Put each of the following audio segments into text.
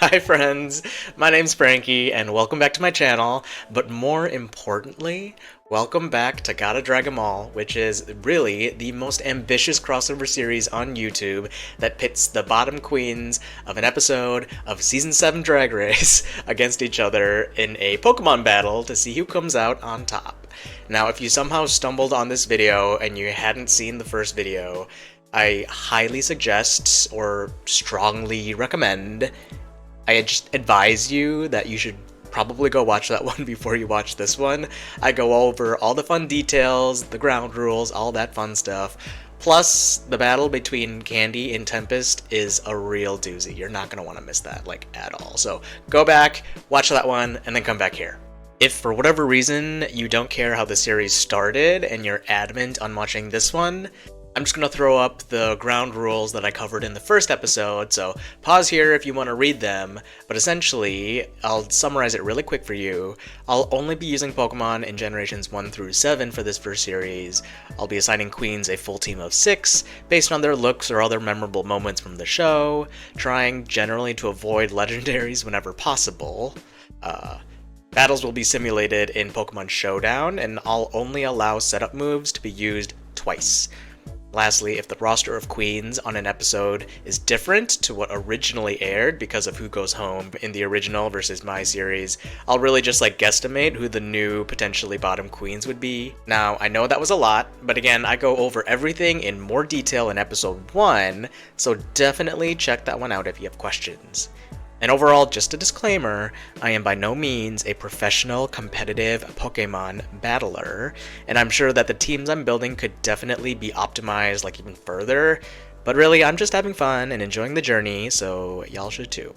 Hi friends, my name's Frankie and welcome back to my channel, but more importantly, welcome back to Gotta Drag 'Em All, which is really the most ambitious crossover series on YouTube that pits the bottom queens of an episode of Season 7 Drag Race against each other in a Pokemon battle to see who comes out on top. Now, if you somehow stumbled on this video and you hadn't seen the first video, I highly suggest or strongly recommend, I just advise you that you should probably go watch that one before you watch this one. I go over all the fun details, the ground rules, all that fun stuff. Plus, the battle between Candy and Tempest is a real doozy. You're not going to want to miss that, like, at all. So go back, watch that one, and then come back here. If for whatever reason you don't care how the series started and you're adamant on watching this one, I'm just going to throw up the ground rules that I covered in the first episode, so pause here if you want to read them, but essentially, I'll summarize it really quick for you. I'll only be using Pokemon in Generations 1 through 7 for this first series. I'll be assigning queens a full team of 6, based on their looks or other memorable moments from the show, trying generally to avoid legendaries whenever possible. Battles will be simulated in Pokemon Showdown, and I'll only allow setup moves to be used twice. Lastly, if the roster of queens on an episode is different to what originally aired because of who goes home in the original versus my series, I'll really just guesstimate who the new potentially bottom queens would be. Now, I know that was a lot, but again, I go over everything in more detail in episode 1, so definitely check that one out if you have questions. And overall, just a disclaimer, I am by no means a professional, competitive Pokemon battler, and I'm sure that the teams I'm building could definitely be optimized even further, but really I'm just having fun and enjoying the journey, so y'all should too.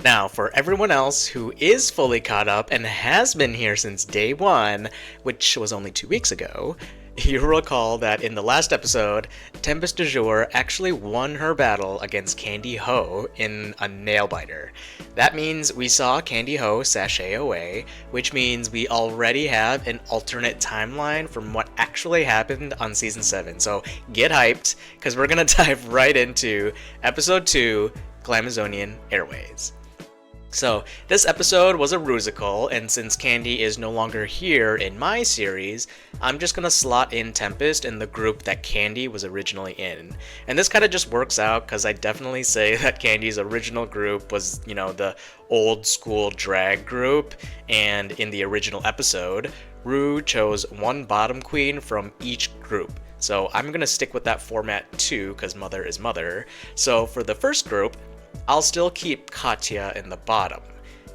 Now, for everyone else who is fully caught up and has been here since day 1, which was only 2 weeks ago, you'll recall that in the last episode, Tempest du Jour actually won her battle against Candy Ho in a nail-biter. That means we saw Candy Ho sashay away, which means we already have an alternate timeline from what actually happened on Season 7. So get hyped, because we're going to dive right into Episode 2, Glamazonian Airways. So, this episode was a rusical, and since Candy is no longer here in my series, I'm just gonna slot in Tempest in the group that Candy was originally in. And this kind of just works out, because I definitely say that Candy's original group was, the old school drag group, and in the original episode, Rue chose one bottom queen from each group. So I'm gonna stick with that format too, because mother is mother. So for the first group, I'll still keep KATYA in the bottom.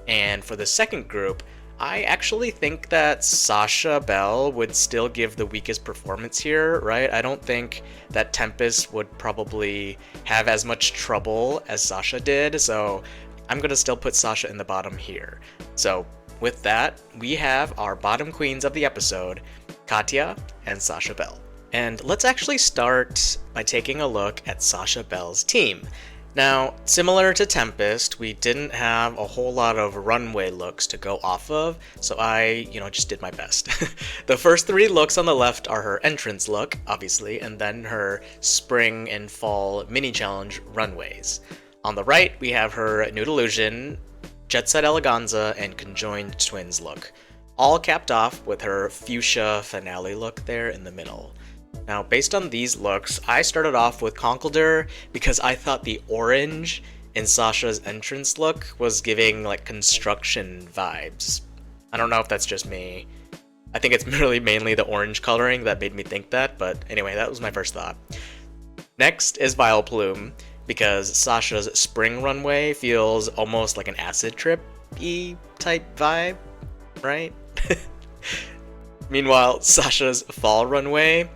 And for the second group, I actually think that Sasha Belle would still give the weakest performance here, right? I don't think that Tempest would probably have as much trouble as Sasha did, so I'm gonna still put Sasha in the bottom here. So with that, we have our bottom queens of the episode, KATYA and Sasha Belle. And let's actually start by taking a look at Sasha Belle's team. Now, similar to Tempest, we didn't have a whole lot of runway looks to go off of, so I, just did my best. The first 3 looks on the left are her entrance look, obviously, and then her spring and fall mini challenge runways. On the right, we have her Nude Illusion, Jet Set Eleganza, and Conjoined Twins look, all capped off with her fuchsia finale look there in the middle. Now, based on these looks, I started off with Conkeldurr because I thought the orange in Sasha's entrance look was giving construction vibes. I don't know if that's just me. I think it's really mainly the orange coloring that made me think that, but anyway, that was my first thought. Next is Vileplume, because Sasha's spring runway feels almost like an acid trip-y type vibe, right? Meanwhile, Sasha's fall runway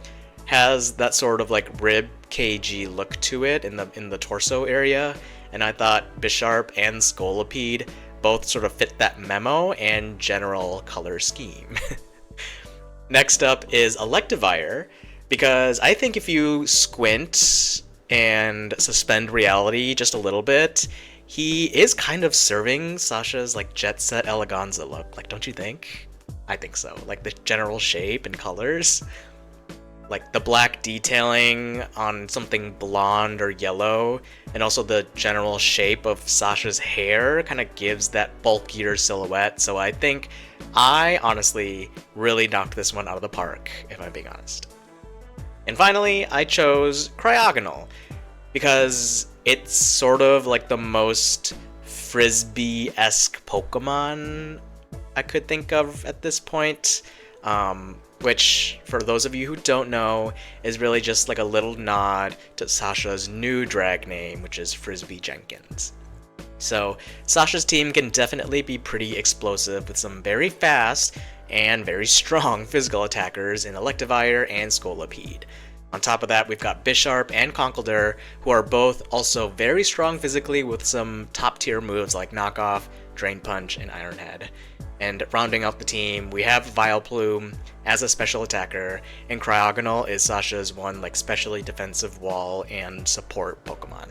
has that sort of rib cagey look to it in the torso area, and I thought Bisharp and Scolipede both sort of fit that memo and general color scheme. Next up is Electivire, because I think if you squint and suspend reality just a little bit, he is kind of serving Sasha's Jet Set Eleganza look, don't you think? I think so, the general shape and colors. like the black detailing on something blonde or yellow, and also the general shape of Sasha's hair kind of gives that bulkier silhouette. So I think I honestly really knocked this one out of the park, if I'm being honest. And finally, I chose Cryogonal because it's sort of like the most Frisbee-esque Pokemon I could think of at this point, which, for those of you who don't know, is really just like a little nod to Sasha's new drag name, which is Frisbee Jenkins. So Sasha's team can definitely be pretty explosive with some very fast and very strong physical attackers in Electivire and Scolipede. On top of that, we've got Bisharp and Conkeldurr, who are both also very strong physically with some top tier moves like Knockoff, Drain Punch, and Iron Head. And rounding out the team, we have Vileplume as a special attacker, and Cryogonal is Sasha's one like specially defensive wall and support Pokemon.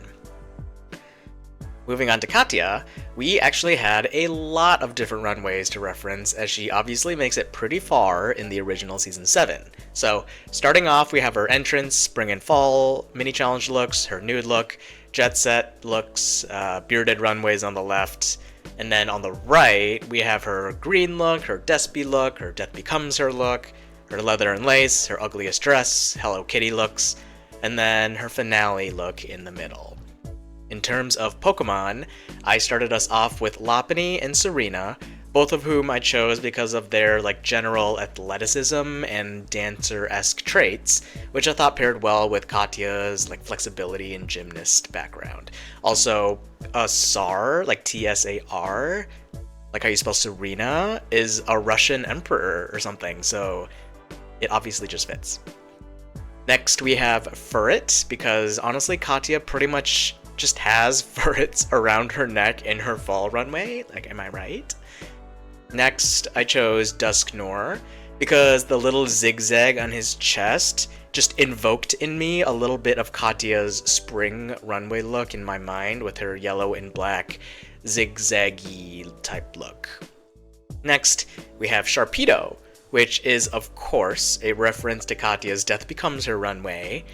Moving on to Katya, we actually had a lot of different runways to reference, as she obviously makes it pretty far in the original Season 7. So, starting off, we have her entrance, spring and fall, mini challenge looks, her nude look, jet set looks, bearded runways on the left, and then on the right, we have her green look, her Despy look, her Death Becomes Her look, her leather and lace, her ugliest dress, Hello Kitty looks, and then her finale look in the middle. In terms of Pokemon, I started us off with Lopunny and Serena, both of whom I chose because of their like general athleticism and dancer-esque traits, which I thought paired well with Katya's like flexibility and gymnast background. Also, a Tsar, like Tsar, like how you spell Serena, is a Russian emperor or something, so it obviously just fits. Next we have Furret, because honestly Katya pretty much just has furrets around her neck in her fall runway, like, am I right? Next, I chose Dusknoir, because the little zigzag on his chest just invoked in me a little bit of Katya's spring runway look in my mind with her yellow and black zigzaggy type look. Next, we have Sharpedo, which is, of course, a reference to Katya's Death Becomes Her runway.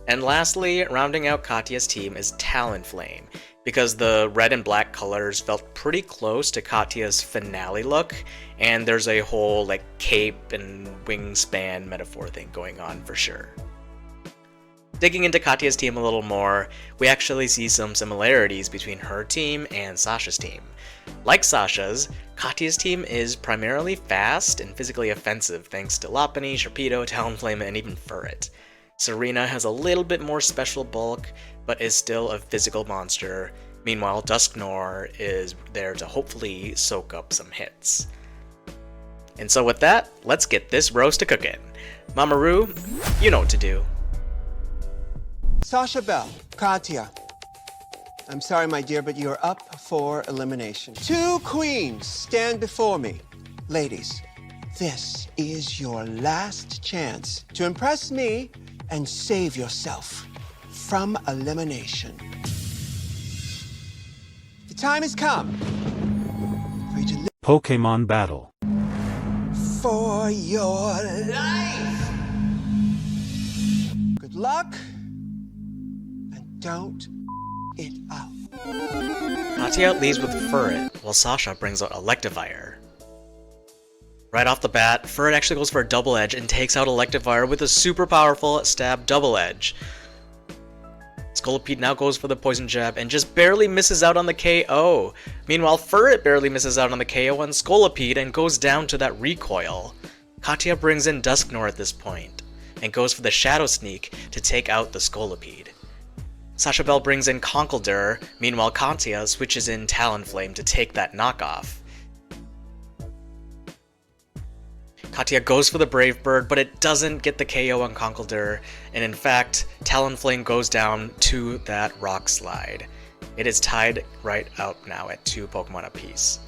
And lastly, rounding out Katya's team is Talonflame, because the red and black colors felt pretty close to Katya's finale look, and there's a whole like cape and wingspan metaphor thing going on for sure. Digging into Katya's team a little more, we actually see some similarities between her team and Sasha's team. Like Sasha's, Katya's team is primarily fast and physically offensive thanks to Lopunny, Sharpedo, Talonflame, and even Furret. Serena has a little bit more special bulk, but is still a physical monster. Meanwhile, Dusknoir is there to hopefully soak up some hits. And so with that, let's get this roast to cookin'. Mamoru, you know what to do. Sasha Bell, Katya. I'm sorry, my dear, but you're up for elimination. 2 queens stand before me. Ladies, this is your last chance to impress me and save yourself from elimination. The time has come for you to live Pokemon Battle. for your life. Good luck, and don't it up. Katya leads with Furret, while Sasha brings out Electivire. Right off the bat, Furret actually goes for a double edge and takes out Electivire with a super powerful stab double edge. Scolipede now goes for the poison jab and just barely misses out on the KO. Meanwhile, Furret barely misses out on the KO on Scolipede and goes down to that recoil. Katya brings in Dusknoir at this point and goes for the Shadow Sneak to take out the Scolipede. Sasha Bell brings in Conkeldurr, meanwhile Katya switches in Talonflame to take that knockoff. Katya goes for the Brave Bird, but it doesn't get the KO on Conkeldurr, and in fact, Talonflame goes down to that Rock Slide. It is tied right up now at 2 Pokemon apiece.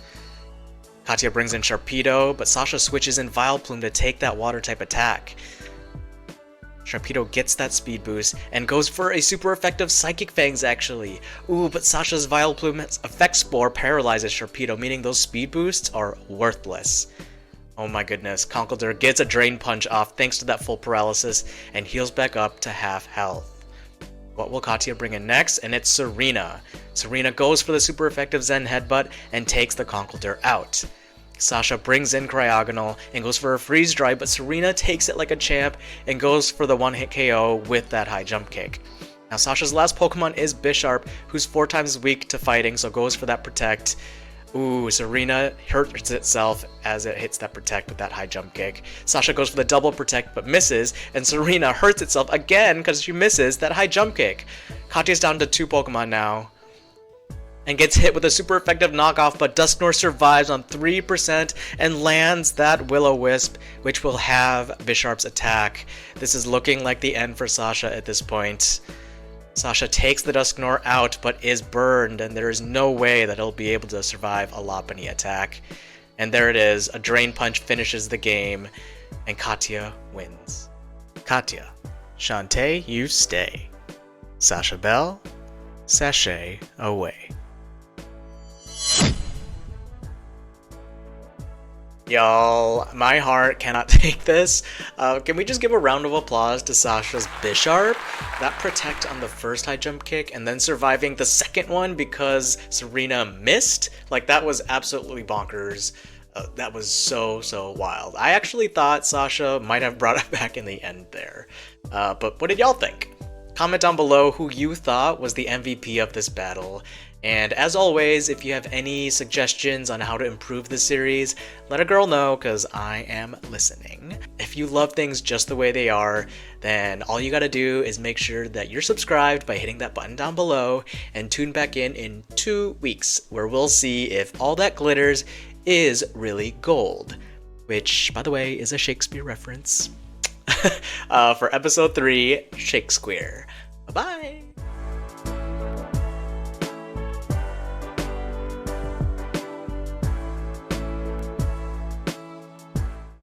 Katya brings in Sharpedo, but Sasha switches in Vileplume to take that Water-type attack. Sharpedo gets that speed boost and goes for a super effective Psychic Fangs actually. Ooh, but Sasha's Vileplume's Effect Spore paralyzes Sharpedo, meaning those speed boosts are worthless. Oh my goodness, Conkeldurr gets a drain punch off thanks to that full paralysis and heals back up to half health. What will Katya bring in next? And it's Serena. Serena goes for the super effective Zen headbutt and takes the Conkeldurr out. Sasha brings in Cryogonal and goes for a freeze dry, but Serena takes it like a champ and goes for the one-hit KO with that high jump kick. Now Sasha's last Pokemon is Bisharp, who's 4 times weak to fighting, so goes for that Protect. Ooh, Serena hurts itself as it hits that Protect with that high jump kick. Sasha goes for the double Protect but misses, and Serena hurts itself again because she misses that high jump kick. Katya's down to 2 Pokemon now and gets hit with a super effective knockoff, but Dusknoir survives on 3% and lands that Will-O-Wisp, which will have Bisharp's attack. This is looking like the end for Sasha at this point. Sasha takes the Dusknoir out, but is burned, and there is no way that he'll be able to survive a Lopunny attack. And there it is, a Drain Punch finishes the game, and Katya wins. Katya, Shantae, you stay. Sasha Bell, sashay away. Y'all, my heart cannot take this. Can we just give a round of applause to Sasha's Bisharp? That Protect on the first high jump kick and then surviving the second one because Serena missed? Like, that was absolutely bonkers. That was so wild. I actually thought Sasha might have brought it back in the end there. But what did y'all think? Comment down below who you thought was the MVP of this battle. And as always, if you have any suggestions on how to improve the series, let a girl know, because I am listening. If you love things just the way they are, then all you gotta do is make sure that you're subscribed by hitting that button down below, and tune back in 2 weeks, where we'll see if all that glitters is really gold. Which, by the way, is a Shakespeare reference. For episode 3, Shakespeare. Bye-bye!